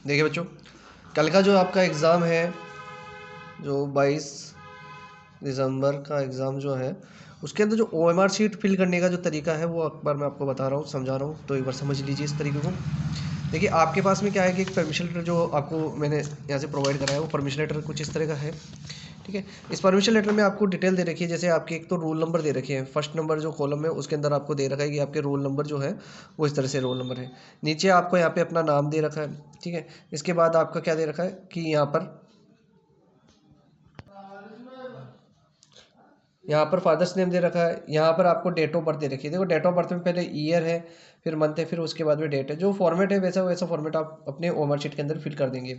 देखिए बच्चों, कल का जो आपका एग्ज़ाम है, जो 22 दिसंबर का एग्ज़ाम जो है, उसके अंदर जो ओएमआर शीट फिल करने का जो तरीका है वो एक बार मैं आपको बता रहा हूँ, समझा रहा हूँ, तो एक बार समझ लीजिए इस तरीके को। देखिए आपके पास में क्या है कि एक परमिशन लेटर जो आपको मैंने यहाँ से प्रोवाइड कराया है, वो परमिशन लेटर कुछ इस तरह का है। ठीक है, इस परमिशन लेटर में आपको डिटेल दे रखी है, जैसे आपके एक तो रोल नंबर दे रखे हैं, फर्स्ट नंबर जो कॉलम है उसके अंदर आपको दे रखा है कि आपके रोल नंबर जो है वो इस तरह से रोल नंबर है। नीचे आपको यहाँ पे अपना नाम दे रखा है। ठीक है, इसके बाद आपका क्या दे रखा है कि यहाँ पर फादर्स नेम दे रखा है, यहाँ पर आपको डेट ऑफ बर्थ दे रखी है। देखो डेट ऑफ बर्थ में पहले ईयर है, फिर मंथ है, फिर उसके बाद में डेट है। जो फॉर्मेट है वैसा वैसा फॉर्मेट आप अपने ओमर शीट के अंदर फिल कर देंगे।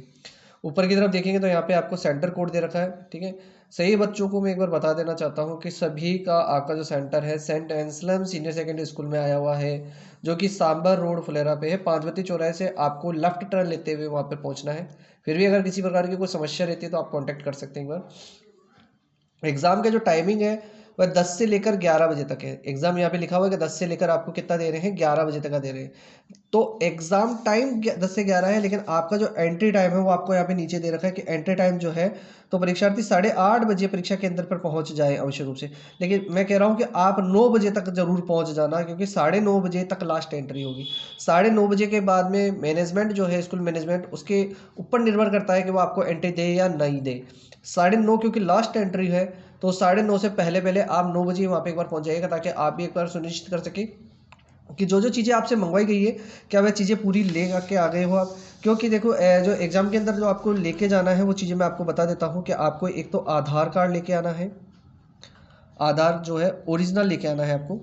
ऊपर की तरफ देखेंगे तो यहाँ पे आपको सेंटर कोड दे रखा है। ठीक है, सही बच्चों को मैं एक बार बता देना चाहता हूँ कि सभी का आपका जो सेंटर है Saint Anselm senior secondary school में आया हुआ है, जो कि सांबर रोड फुलेरा पे है। पांचवती चौराहे से आपको लेफ्ट टर्न लेते हुए वहाँ पर पहुँचना है। फिर भी अगर किसी प्रकार की कोई समस्या रहती है तो आप कॉन्टैक्ट कर सकते हैं एक बार। एग्ज़ाम का जो टाइमिंग है वह 10 से लेकर 11 बजे तक है। एग्ज़ाम यहाँ पे लिखा हुआ है कि 10 से लेकर आपको कितना दे रहे हैं, 11 बजे तक का दे रहे हैं। तो एग्ज़ाम टाइम 10 से 11 है, लेकिन आपका जो एंट्री टाइम है वो आपको यहाँ पे नीचे दे रखा है कि एंट्री टाइम जो है, तो परीक्षार्थी 8:30 बजे परीक्षा केंद्र पर पहुँच जाए अवश्य रूप से। लेकिन मैं कह रहा हूँ कि आप 9 बजे तक ज़रूर पहुँच जाना, क्योंकि 9:30 बजे तक लास्ट एंट्री होगी। 9:30 बजे के बाद में मैनेजमेंट जो है, स्कूल मैनेजमेंट, उसके ऊपर निर्भर करता है कि वो आपको एंट्री दे या नहीं दे। 9:30 क्योंकि लास्ट एंट्री है, तो 9:30 से पहले पहले आप 9 बजे वहाँ पे एक बार पहुँच जाइएगा, ताकि आप भी एक बार सुनिश्चित कर सकें कि जो जो चीज़ें आपसे मंगवाई गई है, क्या वह चीज़ें पूरी ले के आ गए हो आप। क्योंकि देखो जो एग्ज़ाम के अंदर जो आपको लेके जाना है वो चीज़ें मैं आपको बता देता हूँ कि आपको एक तो आधार कार्ड लेके आना है, आधार जो है ओरिजिनल लेके आना है आपको,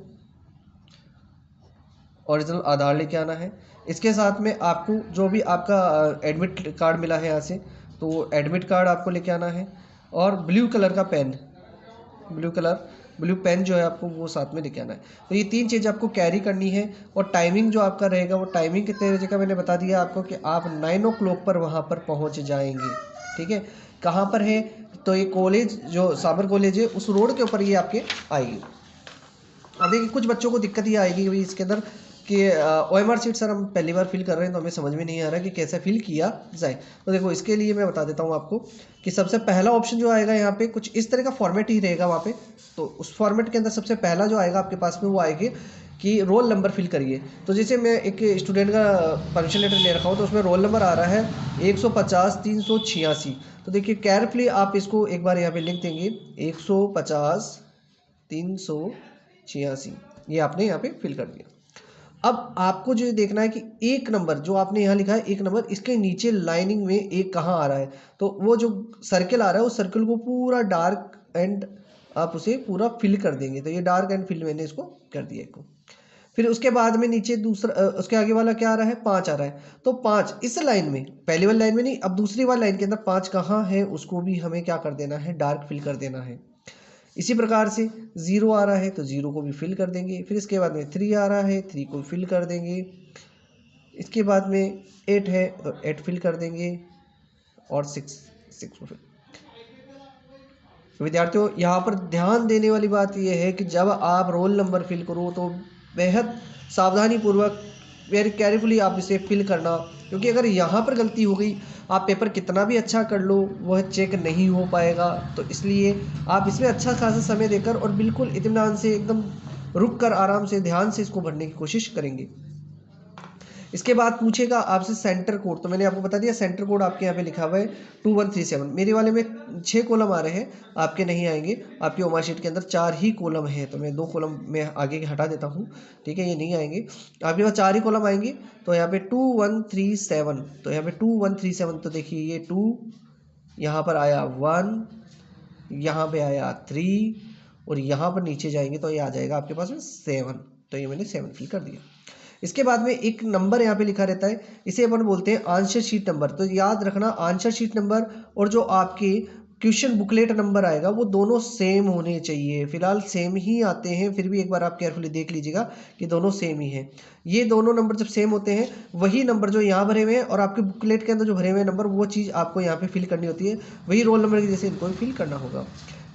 ओरिजिनल आधार लेके आना है। इसके साथ में आपको जो भी आपका एडमिट कार्ड मिला है यहाँ से, तो एडमिट कार्ड आपको लेके आना है, और ब्लू कलर का pen, blue colour blue pen जो है आपको वो साथ में लेके आना है। तो ये 3 चीज़ आपको कैरी करनी है। और टाइमिंग जो आपका रहेगा वो टाइमिंग कितने बजे का मैंने बता दिया आपको कि आप 9 o'clock पर वहाँ पर पहुँच जाएंगे। ठीक है, कहाँ पर है, तो ये कॉलेज जो साबर कॉलेज है उस रोड के ऊपर ये आपके आएगी। अब देखिए कुछ बच्चों को दिक्कत ये आएगी भाई इसके अंदर कि ओएमआर शीट सर हम पहली बार फिल कर रहे हैं, तो हमें समझ में नहीं आ रहा कि कैसे फिल किया जाए। तो देखो इसके लिए मैं बता देता हूँ आपको कि सबसे पहला ऑप्शन जो आएगा यहाँ पे कुछ इस तरह का फॉर्मेट ही रहेगा वहाँ पे। तो उस फॉर्मेट के अंदर सबसे पहला जो आएगा आपके पास में वो आएगी कि रोल नंबर फिल करिए। तो जैसे मैं एक स्टूडेंट का परमिशन लेटर ले रखा हूँ, तो उसमें रोल नंबर आ रहा है 150-386। तो देखिए केयरफुली आप इसको एक बार यहाँ पे लिख देंगे 150-386, ये आपने यहाँ पे फिल कर दिया। अब आपको जो देखना है कि एक नंबर जो आपने यहाँ लिखा है, एक नंबर, इसके नीचे लाइनिंग में एक कहाँ आ रहा है, तो वो जो सर्कल आ रहा है उस सर्कल को पूरा डार्क एंड आप उसे पूरा फिल कर देंगे। तो ये डार्क एंड फिल मैंने इसको कर दिया एक को। फिर उसके बाद में नीचे दूसरा उसके आगे वाला क्या आ रहा है, 5 आ रहा है। तो 5 इस लाइन में, पहली वाली लाइन में नहीं, अब दूसरी वाली लाइन के अंदर 5 कहाँ है उसको भी हमें क्या कर देना है, डार्क फिल कर देना है। इसी प्रकार से 0 आ रहा है तो 0 को भी फिल कर देंगे। फिर इसके बाद में 3 आ रहा है, 3 को फिल कर देंगे। इसके बाद में 8 है तो 8 फिल कर देंगे, और 6 को फिल। तो विद्यार्थियों यहाँ पर ध्यान देने वाली बात यह है कि जब आप रोल नंबर फिल करो तो बेहद सावधानी पूर्वक, वेरी केयरफुली आप इसे फिल करना, क्योंकि अगर यहाँ पर गलती हो गई, आप पेपर कितना भी अच्छा कर लो वह चेक नहीं हो पाएगा। तो इसलिए आप इसमें अच्छा खासा समय देकर और बिल्कुल इत्मीनान से, एकदम रुक कर आराम से ध्यान से इसको भरने की कोशिश करेंगे। इसके बाद पूछेगा आपसे सेंटर कोड, तो मैंने आपको बता दिया सेंटर कोड आपके यहाँ पे लिखा हुआ है 2137। मेरे वाले में 6 कॉलम आ रहे हैं, आपके नहीं आएंगे। आपकी ओमार शीट के अंदर 4 ही कॉलम है, तो मैं 2 कॉलम में आगे हटा देता हूँ। ठीक है, ये नहीं आएंगे, आपके पास 4 ही कॉलम आएंगे। तो यहाँ पे 2137, तो यहाँ पे 2137, तो देखिए ये 2 यहाँ पर आया, 1 यहाँ पे आया, 3, और यहाँ पर नीचे जाएंगे तो ये आ जाएगा आपके पास में 7। तो ये मैंने 7 फिल कर दिया। इसके बाद में एक नंबर यहाँ पे लिखा रहता है, इसे अपन बोलते हैं आंसर शीट नंबर। तो याद रखना आंसर शीट नंबर और जो आपके क्वेश्चन बुकलेट नंबर आएगा वो दोनों सेम होने चाहिए। फिलहाल सेम ही आते हैं, फिर भी एक बार आप केयरफुली देख लीजिएगा कि दोनों सेम ही हैं। ये दोनों नंबर जब सेम होते हैं, वही नंबर जो यहाँ भरे हुए हैं और आपके बुकलेट के अंदर जो भरे हुए नंबर, वो चीज़ आपको यहाँ पे फिल करनी होती है। वही रोल नंबर की जैसे इनको भी फिल करना होगा।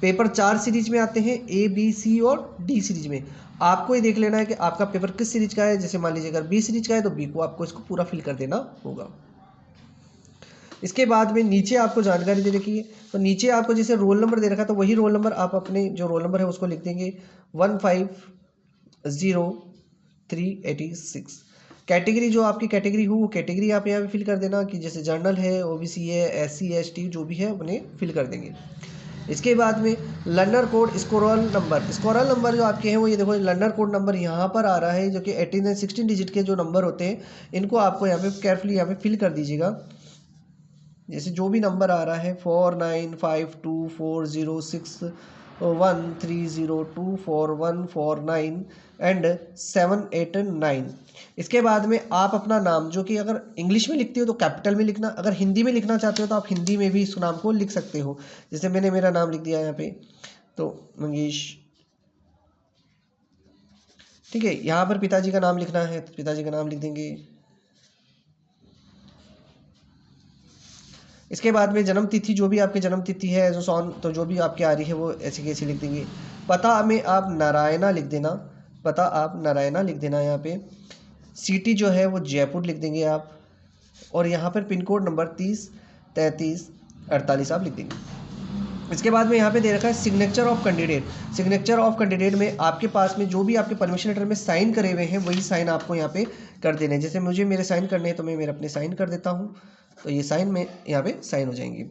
पेपर 4 सीरीज में आते हैं, A, B, C और D सीरीज में। आपको ये देख लेना है कि आपका पेपर किस सीरीज का है। जैसे मान लीजिए अगर B सीरीज का है तो B को आपको इसको पूरा फिल कर देना होगा। इसके बाद में नीचे आपको जानकारी दे रखी है, तो नीचे आपको जैसे रोल नंबर दे रखा है तो वही रोल नंबर आप अपने जो रोल नंबर है उसको लिख देंगे 150386। कैटेगरी जो आपकी कैटेगरी हो वो कैटेगरी आप यहाँ पे फिल कर देना कि जैसे जनरल है, ओबीसी है, एससी एसटी जो भी है अपने फिल कर देंगे। इसके बाद में लर्नर कोड स्कोरल नंबर जो आपके हैं वो ये देखो लर्नर कोड नंबर यहाँ पर आ रहा है जो कि 18 और 16 डिजिट के जो नंबर होते हैं इनको आपको यहाँ पे केयरफुली यहाँ पे फिल कर दीजिएगा। जैसे जो भी नंबर आ रहा है 4952406130241449 एंड 789। इसके बाद में आप अपना नाम जो कि अगर इंग्लिश में लिखते हो तो कैपिटल में लिखना, अगर हिंदी में लिखना चाहते हो तो आप हिंदी में भी इस नाम को लिख सकते हो। जैसे मैंने मेरा नाम लिख दिया यहाँ पे तो मंगेश, ठीक है। यहाँ पर पिताजी का नाम लिखना है तो पिताजी का नाम लिख देंगे। इसके बाद में जन्म तिथि जो भी आपकी जन्म तिथि है जो सॉन तो जो भी आपकी आ रही है वो ऐसी की ऐसी लिख देंगे। पता में आप नारायणा लिख देना, पता आप नारायणा लिख देना यहाँ पे। सिटी जो है वो जयपुर लिख देंगे आप, और यहाँ पर पिन कोड नंबर 303348 आप लिख देंगे। इसके बाद में यहाँ पे दे रखा है signature of candidate. Signature of candidate में आपके पास में जो भी आपके परमिशन लेटर में साइन करे हुए हैं वही साइन आपको यहाँ पे कर देने हैं। जैसे मुझे मेरे साइन करने हैं तो मैं मेरे अपने साइन कर देता हूँ, तो ये साइन में यहाँ पे साइन हो जाएंगे।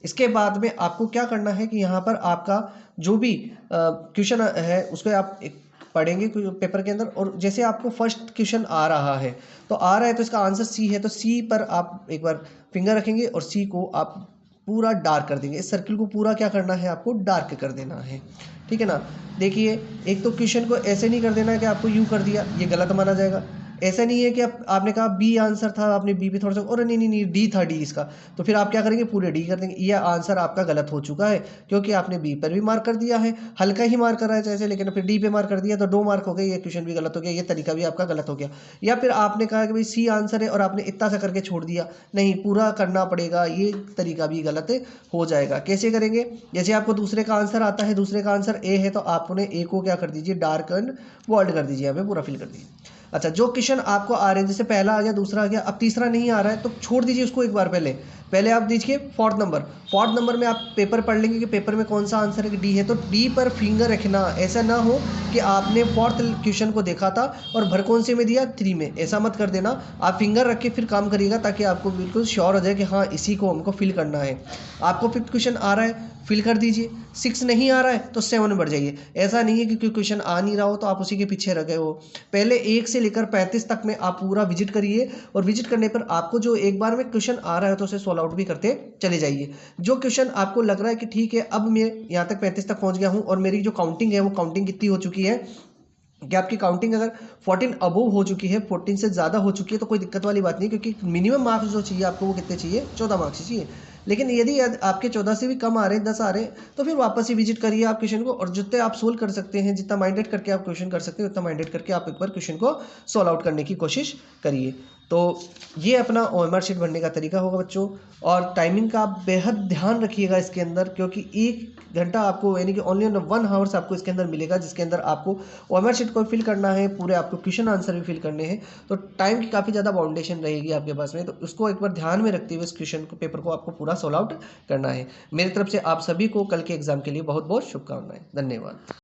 इसके बाद में आपको क्या करना है कि यहाँ पर आपका जो भी क्वेश्चन है उसको आप एक पढ़ेंगे पेपर के अंदर, और जैसे आपको फर्स्ट क्वेश्चन आ रहा है तो इसका आंसर सी है तो सी पर आप एक बार फिंगर रखेंगे और सी को आप पूरा डार्क कर देंगे। इस सर्किल को पूरा क्या करना है आपको डार्क कर देना है, ठीक है ना। देखिए एक तो क्वेश्चन को ऐसे नहीं कर देना है कि आपको यू कर दिया, ये गलत माना जाएगा। ऐसा नहीं है कि आपने कहा बी आंसर था, आपने बी पे थोड़ा सा और नहीं डी था डी इसका, तो फिर आप क्या करेंगे पूरे डी कर देंगे। यह आंसर आपका गलत हो चुका है क्योंकि आपने बी पर भी मार्क कर दिया है, हल्का ही मार्क कर रहा है जैसे, लेकिन फिर डी पे मार्क कर दिया तो 2 मार्क हो गए, ये क्वेश्चन भी गलत हो गया, ये तरीका भी आपका गलत हो गया। या फिर आपने कहा कि भाई सी आंसर है और आपने इतना सा करके छोड़ दिया, नहीं पूरा करना पड़ेगा, ये तरीका भी गलत हो जाएगा। कैसे करेंगे, जैसे आपको दूसरे का आंसर आता है, दूसरे का आंसर ए है तो आपने ए को क्या कर दीजिए डार्क एंड बोल्ड कर दीजिए, यहाँ पे पूरा फिल कर दीजिए। अच्छा जो क्वेश्चन आपको आ रहे हैं जैसे पहला आ गया, दूसरा आ गया, अब तीसरा नहीं आ रहा है तो छोड़ दीजिए उसको एक बार। पहले आप दीजिए फोर्थ नंबर में आप पेपर पढ़ लेंगे कि पेपर में कौन सा आंसर है कि डी है, तो डी पर फिंगर रखना। ऐसा ना हो कि आपने फोर्थ क्वेश्चन को देखा था और भर कौन से में दिया 3 में, ऐसा मत कर देना। आप फिंगर रख के फिर काम करिएगा ताकि आपको बिल्कुल श्योर हो जाए कि हाँ इसी को हमको फिल करना है। आपको 5th क्वेश्चन आ रहा है फिल कर दीजिए, 6 नहीं आ रहा है तो 7 में बढ़ जाइए। ऐसा नहीं है कि कोई क्वेश्चन आ नहीं रहा हो तो आप उसी के पीछे रह गए हो। पहले 1 से लेकर 35 तक में आप पूरा विजिट करिए, और विजिट करने पर आपको जो एक बार में क्वेश्चन आ रहा है तो उसे सॉल्व आउट भी करते चले जाइए। जो क्वेश्चन आपको लग रहा है कि ठीक है अब मैं यहाँ तक 35 तक पहुँच गया हूँ और मेरी जो काउंटिंग है वो काउंटिंग कितनी हो चुकी है कि आपकी काउंटिंग अगर 14 अबोव हो चुकी है, 14 से ज़्यादा हो चुकी है तो कोई दिक्कत वाली बात नहीं, क्योंकि मिनिमम मार्क्स जो चाहिए आपको वो कितने चाहिए 14 मार्क्स चाहिए। लेकिन यदि आपके 14 से भी कम आ रहे हैं, 10 आ रहे हैं, तो फिर वापस ही विजिट करिए आप क्वेश्चन को, और जितने आप सोल्व कर सकते हैं, जितना माइंडेड करके आप क्वेश्चन कर सकते हैं उतना माइंडेड करके आप एक बार क्वेश्चन को सोल्व आउट करने की कोशिश करिए। तो ये अपना OMR शीट भरने का तरीका होगा बच्चों। और टाइमिंग का आप बेहद ध्यान रखिएगा इसके अंदर, क्योंकि 1 घंटा आपको यानी कि ओनली 1 आवर्स आपको इसके अंदर मिलेगा, जिसके अंदर आपको OMR शीट को फिल करना है, पूरे आपको क्वेश्चन आंसर भी फिल करने हैं। तो टाइम की काफ़ी ज़्यादा बाउंडेशन रहेगी आपके पास में, तो उसको एक बार ध्यान में रखते हुए इस क्वेश्चन को पेपर को आपको पूरा सोल्व आउट करना है। मेरी तरफ से आप सभी को कल के एग्जाम के लिए बहुत बहुत शुभकामनाएं। धन्यवाद।